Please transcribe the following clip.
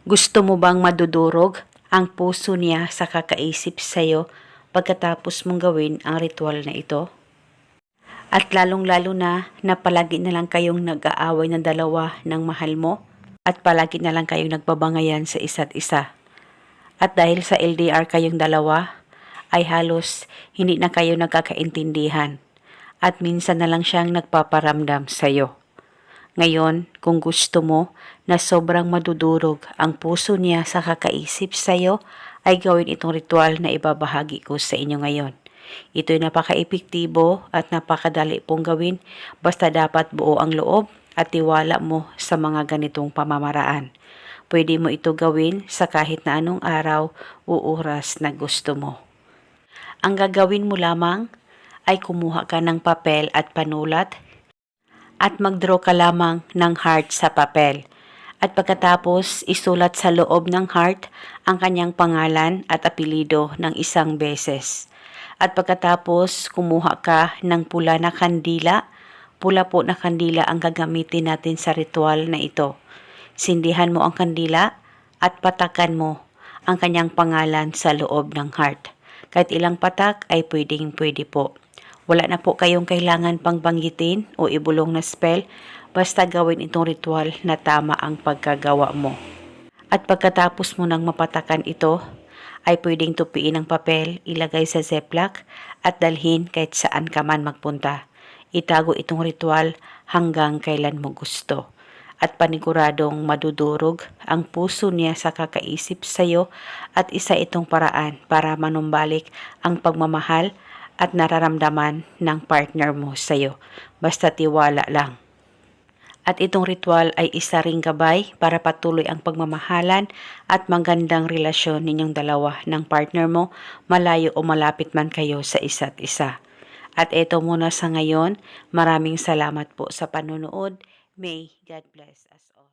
Gusto mo bang madudurog ang puso niya sa kakaisip sa'yo pagkatapos mong gawin ang ritual na ito? At lalong-lalo na palagi na lang kayong nag-aaway ng dalawa ng mahal mo at palagi na lang kayong nagbabangayan sa isa't isa. At dahil sa LDR kayong dalawa, ay halos hindi na kayo nagkakaintindihan at minsan na lang siyang nagpaparamdam sa'yo. Ngayon, kung gusto mo na sobrang madudurog ang puso niya sa kakaisip sa'yo, ay gawin itong ritual na ibabahagi ko sa inyo ngayon. Ito'y napaka-epektibo at napakadali pong gawin, basta dapat buo ang loob at tiwala mo sa mga ganitong pamamaraan. Pwede mo ito gawin sa kahit na anong araw o oras na gusto mo. Ang gagawin mo lamang ay kumuha ka ng papel at panulat at mag-draw ka lamang ng heart sa papel. At pagkatapos, isulat sa loob ng heart ang kanyang pangalan at apelido ng isang beses. At pagkatapos, kumuha ka ng pula na kandila. Pula po na kandila ang gagamitin natin sa ritual na ito. Sindihan mo ang kandila at patakan mo ang kanyang pangalan sa loob ng heart. Kahit ilang patak ay pwedeng-pwede po. Wala na po kayong kailangan pang banggitin o ibulong na spell, basta gawin itong ritual na tama ang pagkagawa mo. At pagkatapos mo nang mapatakan ito, ay pwedeng tupiin ang papel, ilagay sa ziplock at dalhin kahit saan ka man magpunta. Itago itong ritual hanggang kailan mo gusto. At paniguradong madudurog ang puso niya sa kakaisip sa'yo at isa itong paraan para manumbalik ang pagmamahal at nararamdaman ng partner mo sa'yo. Basta tiwala lang. At itong ritual ay isa ring gabay para patuloy ang pagmamahalan at magandang relasyon ninyong dalawa ng partner mo, malayo o malapit man kayo sa isa't isa. At ito muna sa ngayon, maraming salamat po sa panonood. May God bless us all.